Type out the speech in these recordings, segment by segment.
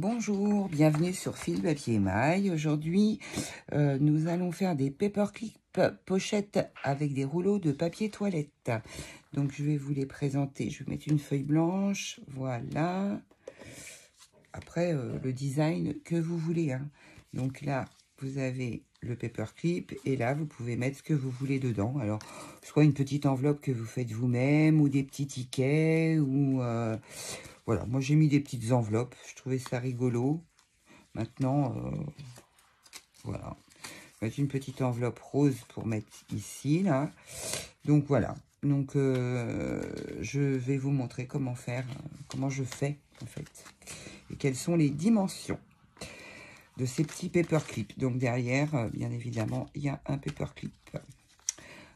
Bonjour, bienvenue sur Fil Papier Maille. Aujourd'hui, nous allons faire des paperclip pochettes avec des rouleaux de papier toilette. Donc, je vais vous les présenter. Je vais mettre une feuille blanche, voilà. Après, le design que vous voulez, hein. Donc là, vous avez le paperclip et là, vous pouvez mettre ce que vous voulez dedans. Alors, soit une petite enveloppe que vous faites vous-même ou des petits tickets ou... voilà, moi j'ai mis des petites enveloppes, je trouvais ça rigolo. Maintenant, voilà, mettre une petite enveloppe rose pour mettre ici, là. Donc voilà, donc je vais vous montrer comment faire, comment je fais en fait. Et quelles sont les dimensions de ces petits paperclips. Donc derrière, bien évidemment, il y a un paperclip.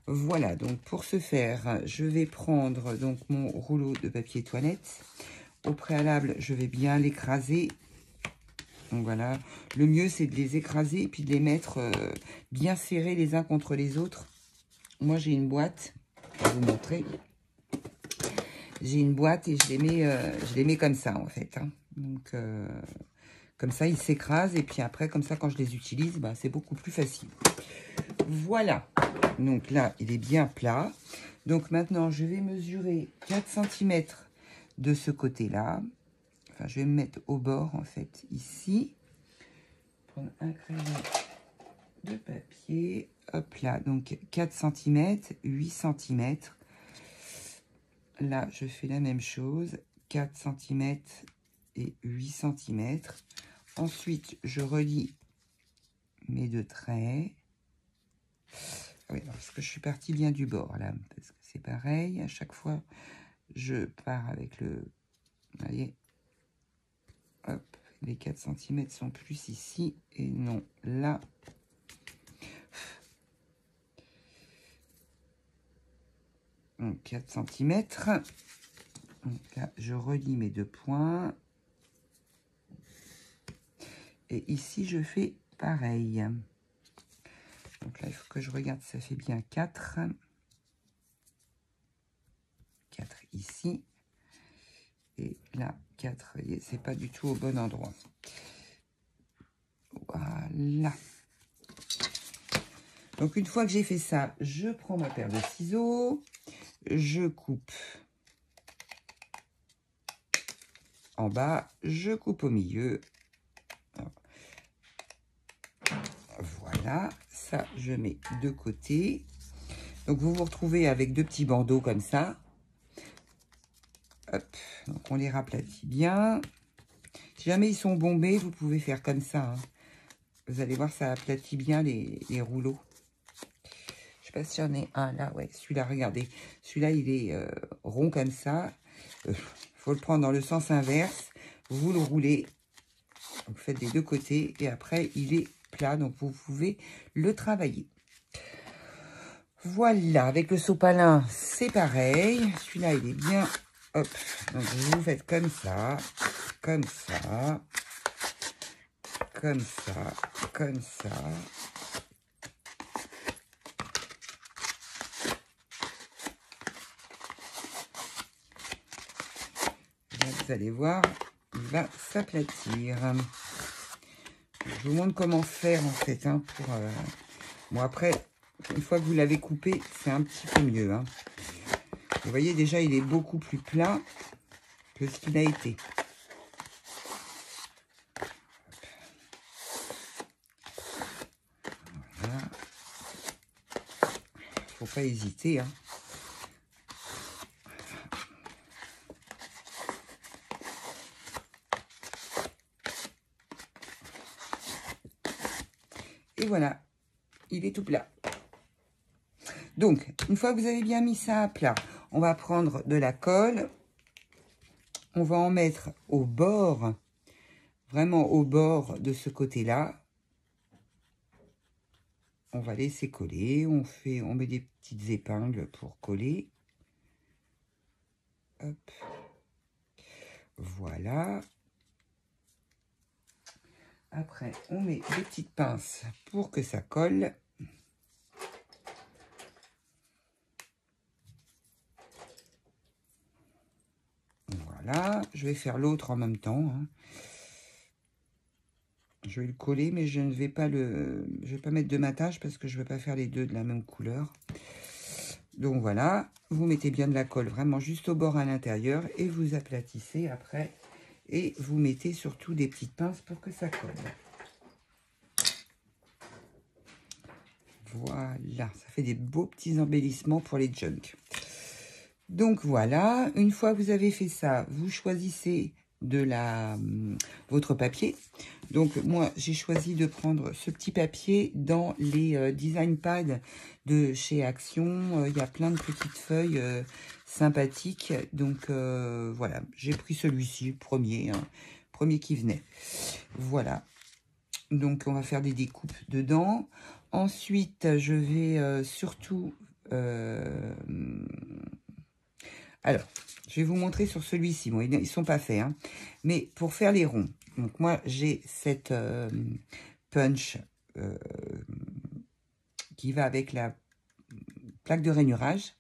Voilà, donc pour ce faire, je vais prendre donc mon rouleau de papier toilette. Au préalable, je vais bien l'écraser. Donc voilà, le mieux c'est de les écraser et puis de les mettre bien serrés les uns contre les autres. Moi j'ai une boîte, je vais vous montrer. J'ai une boîte et je les mets comme ça en fait, hein. Donc comme ça ils s'écrasent et puis après comme ça quand je les utilise, bah, c'est beaucoup plus facile. Voilà, donc là il est bien plat. Donc maintenant je vais mesurer 4 cm de ce côté-là. Enfin, je vais me mettre au bord, en fait, ici. Prendre un crayon de papier. Hop là, donc 4 cm, 8 cm. Là, je fais la même chose. 4 cm et 8 cm. Ensuite, je relie mes deux traits. Oui, parce que je suis partie bien du bord, là. Parce que c'est pareil. À chaque fois, je pars avec le... Vous voyez, hop, les 4 cm sont plus ici et non là. Donc 4 cm. Donc là, je relie mes deux points. Et ici, je fais pareil. Donc là, il faut que je regarde, ça fait bien 4. 4 ici. Et là, 4, vous voyez, c'est pas du tout au bon endroit. Voilà. Donc, une fois que j'ai fait ça, je prends ma paire de ciseaux. Je coupe en bas. Je coupe au milieu. Voilà. Ça, je mets de côté. Donc, vous vous retrouvez avec deux petits bandeaux comme ça. Hop. Donc, on les raplatit bien. Si jamais ils sont bombés, vous pouvez faire comme ça, hein. Vous allez voir, ça aplatit bien les rouleaux. Je sais pas si j'en ai un là. Ouais, celui-là, regardez. Celui-là, il est rond comme ça. Faut le prendre dans le sens inverse. Vous le roulez. Vous faites des deux côtés. Et après, il est plat. Donc, vous pouvez le travailler. Voilà. Avec le sopalin, c'est pareil. Celui-là, il est bien... Hop. Donc, vous faites comme ça. Comme ça. Comme ça. Comme ça. Vous allez voir, il va s'aplatir. Je vous montre comment faire en fait, hein, pour... Bon, après, une fois que vous l'avez coupé, c'est un petit peu mieux, hein. Vous voyez, déjà, il est beaucoup plus plat que ce qu'il a été. Voilà. Faut pas hésiter, hein. Et voilà, il est tout plat. Donc, une fois que vous avez bien mis ça à plat, on va prendre de la colle. On va en mettre au bord, vraiment au bord de ce côté-là. On va laisser coller. On met des petites épingles pour coller. Hop. Voilà. Après, on met des petites pinces pour que ça colle. Voilà. Je vais faire l'autre en même temps, hein. Je vais le coller, mais je ne vais pas mettre de matage parce que je ne veux pas faire les deux de la même couleur. Donc voilà, vous mettez bien de la colle vraiment juste au bord à l'intérieur et vous aplatissez après. Et vous mettez surtout des petites pinces pour que ça colle. Voilà, ça fait des beaux petits embellissements pour les junk. Donc voilà, une fois que vous avez fait ça, vous choisissez votre papier. Donc moi, j'ai choisi de prendre ce petit papier dans les design pads de chez Action. Il y a plein de petites feuilles sympathiques. Donc voilà, j'ai pris celui-ci, premier qui venait. Voilà. Donc on va faire des découpes dedans. Ensuite, je vais surtout... alors, je vais vous montrer sur celui-ci. Bon, ils ne sont pas faits, hein. Mais pour faire les ronds, donc moi, j'ai cette punch qui va avec la plaque de rainurage.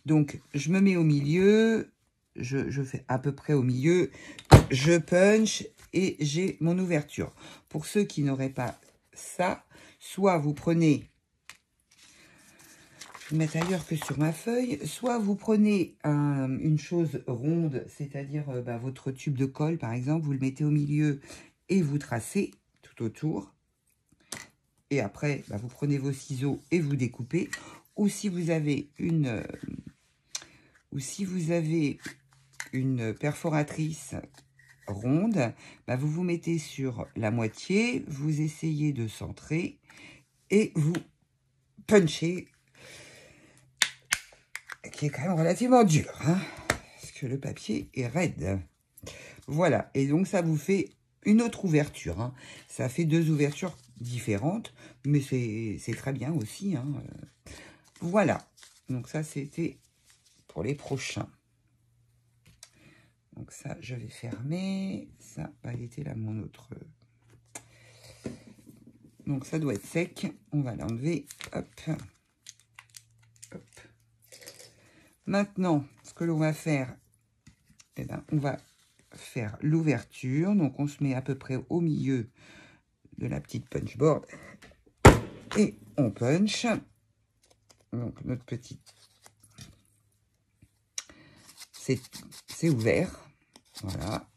Donc, je me mets au milieu, je fais à peu près au milieu, je punch et j'ai mon ouverture. Pour ceux qui n'auraient pas ça, soit vous prenez... Je vais mettre ailleurs que sur ma feuille. Soit vous prenez une chose ronde, c'est-à-dire votre tube de colle, par exemple, vous le mettez au milieu et vous tracez tout autour. Et après, vous prenez vos ciseaux et vous découpez. Ou si vous avez une perforatrice ronde, vous vous mettez sur la moitié, vous essayez de centrer et vous punchez, qui est quand même relativement dur, hein, parce que le papier est raide. Voilà, et donc ça vous fait une autre ouverture, hein. Ça fait deux ouvertures différentes, mais c'est très bien aussi, hein. Voilà, donc ça c'était pour les prochains. Donc ça, je vais fermer. Ça, il était là mon autre. Donc ça doit être sec. On va l'enlever. Hop. Hop. Maintenant, ce que l'on va faire, on va faire l'ouverture. Donc on se met à peu près au milieu de la petite punch board. Et on punch. Donc notre petite... C'est ouvert. Voilà.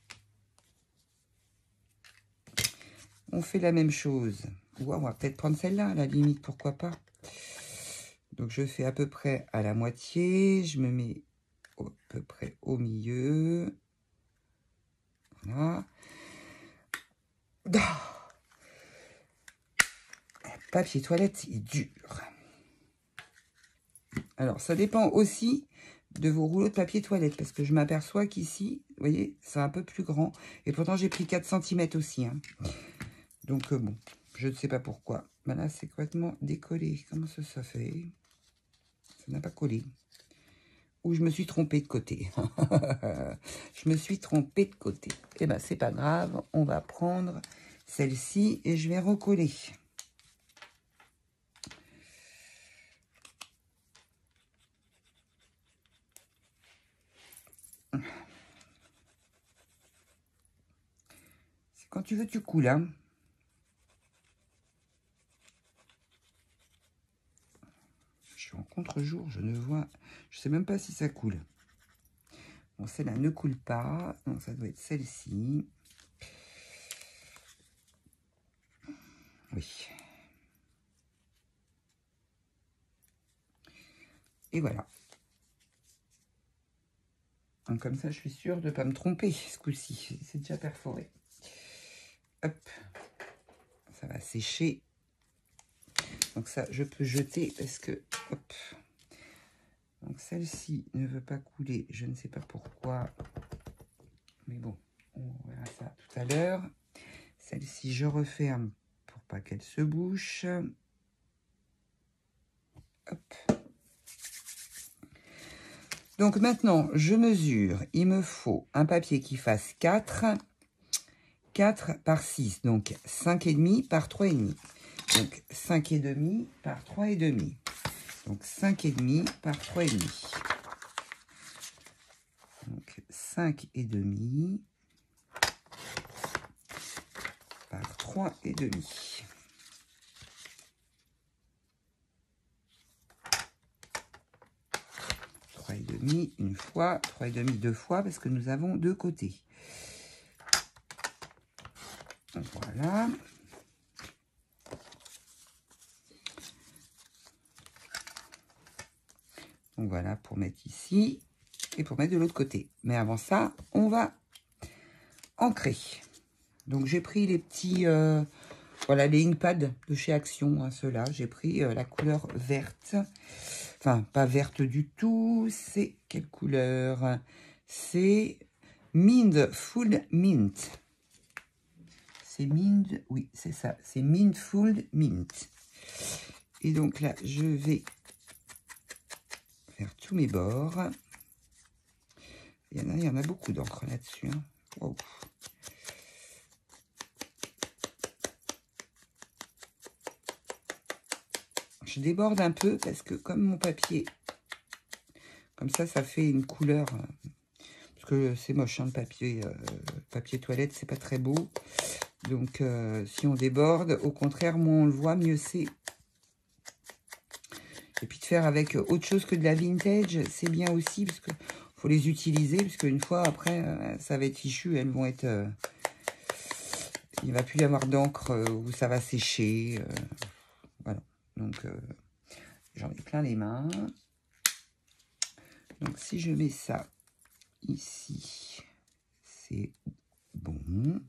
On fait la même chose. Ou on va peut-être prendre celle-là, à la limite, pourquoi pas. Donc, je fais à peu près à la moitié. Je me mets à peu près au milieu. Voilà. Papier toilette, c'est dur. Alors, ça dépend aussi de vos rouleaux de papier toilette. Parce que je m'aperçois qu'ici, vous voyez, c'est un peu plus grand. Et pourtant, j'ai pris 4 cm aussi, hein. Donc, bon, je ne sais pas pourquoi. Là, c'est complètement décollé. Comment ça se fait? Ça n'a pas collé. Ou je me suis trompée de côté. Je me suis trompée de côté. Eh bien, c'est pas grave. On va prendre celle-ci et je vais recoller. C'est quand tu veux, tu coules, hein. Je suis en contre-jour, je ne vois... Je sais même pas si ça coule. Bon, celle-là ne coule pas. Donc, ça doit être celle-ci. Oui. Et voilà. Donc, comme ça, je suis sûre de ne pas me tromper ce coup-ci. C'est déjà perforé. Hop. Ça va sécher. Donc ça, je peux jeter parce que... Hop. Donc celle-ci ne veut pas couler. Je ne sais pas pourquoi. Mais bon, on verra ça tout à l'heure. Celle-ci, je referme pour pas qu'elle se bouche. Hop. Donc maintenant, je mesure. Il me faut un papier qui fasse 4 par 6. Donc 5,5 par 3,5. Donc 5,5 par 3,5. Donc 5,5 par 3,5. Donc 5,5 3,5. Et demi une fois, 3,5 deux fois, parce que nous avons deux côtés. Voilà. Donc voilà, pour mettre ici et pour mettre de l'autre côté. Mais avant ça, on va ancrer. Donc j'ai pris les petits, voilà, les inkpads de chez Action, hein, ceux-là. J'ai pris la couleur verte. Enfin, pas verte du tout. C'est quelle couleur? C'est Mindful Mint. C'est Mint, oui, c'est ça. C'est Mindful Mint. Et donc là, je vais faire tous mes bords. Il y en a beaucoup d'encre là-dessus. Hein. Wow. Je déborde un peu parce que comme mon papier, comme ça fait une couleur, parce que c'est moche, hein, le papier, papier toilette, c'est pas très beau. Donc, si on déborde, au contraire, moins on le voit, mieux c'est. Et puis de faire avec autre chose que de la vintage, c'est bien aussi, parce que faut les utiliser, parce qu'une fois après, ça va être fichu, elles vont être... il ne va plus y avoir d'encre où ça va sécher. Voilà, donc j'en ai plein les mains. Donc si je mets ça ici, c'est bon.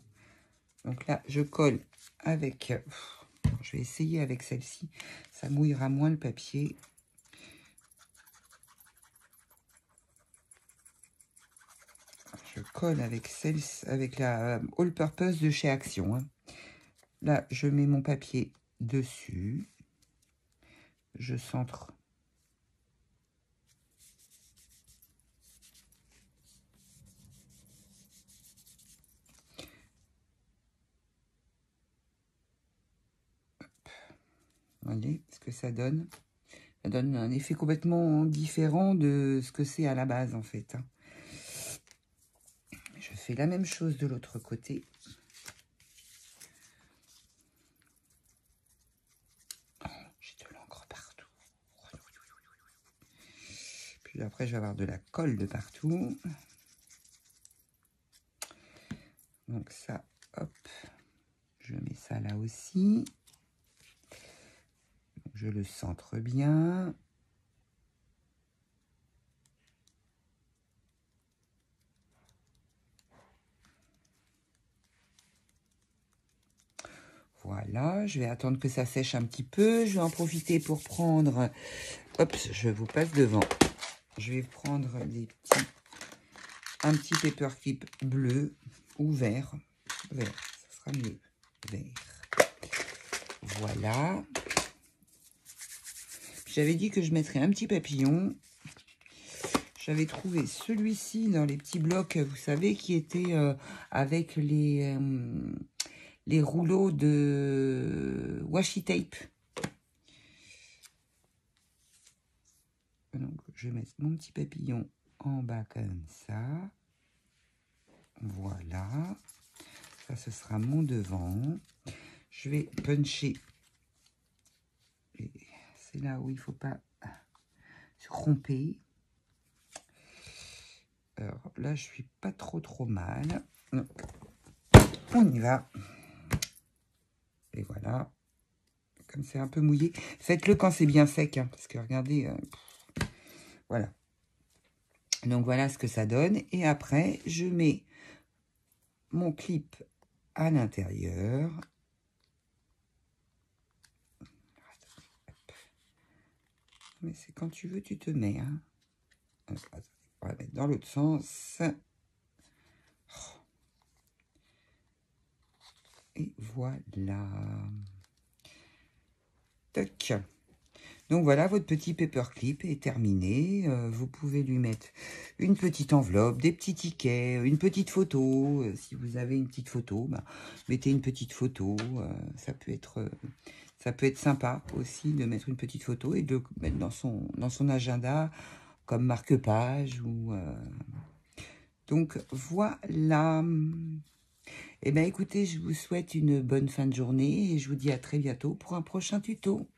Donc là, je colle avec... je vais essayer avec celle-ci, ça mouillera moins le papier. Je colle avec avec la All Purpose de chez Action. Hein. Là, je mets mon papier dessus. Je centre. Voyez ce que ça donne. Ça donne un effet complètement différent de ce que c'est à la base, en fait. Hein. Je fais la même chose de l'autre côté. J'ai de l'encre partout. Puis après, je vais avoir de la colle de partout. Donc ça, hop, je mets ça là aussi. Je le centre bien. Voilà, je vais attendre que ça sèche un petit peu. Je vais en profiter pour prendre... Hop, je vous passe devant. Je vais prendre un petit paperclip bleu ou vert. Vert, ça sera mieux. Vert. Voilà. J'avais dit que je mettrais un petit papillon. J'avais trouvé celui-ci dans les petits blocs, vous savez, qui était avec les rouleaux de washi tape. Donc, je vais mettre mon petit papillon en bas comme ça. Voilà. Ça, ce sera mon devant. Je vais puncher. C'est là où il ne faut pas se romper. Alors là, je suis pas trop mal. On y va. Et voilà. Comme c'est un peu mouillé. Faites-le quand c'est bien sec. Hein, parce que regardez. Voilà. Donc voilà ce que ça donne. Et après, je mets mon clip à l'intérieur. Mais c'est quand tu veux, tu te mets. Hein. On va mettre dans l'autre sens. Et voilà. Toc. Donc voilà, votre petit paperclip est terminé. Vous pouvez lui mettre une petite enveloppe, des petits tickets, une petite photo. Si vous avez une petite photo, bah, mettez une petite photo. Ça peut être sympa aussi de mettre une petite photo et de le mettre dans son agenda comme marque-page. Donc voilà. Eh bien, écoutez, je vous souhaite une bonne fin de journée et je vous dis à très bientôt pour un prochain tuto.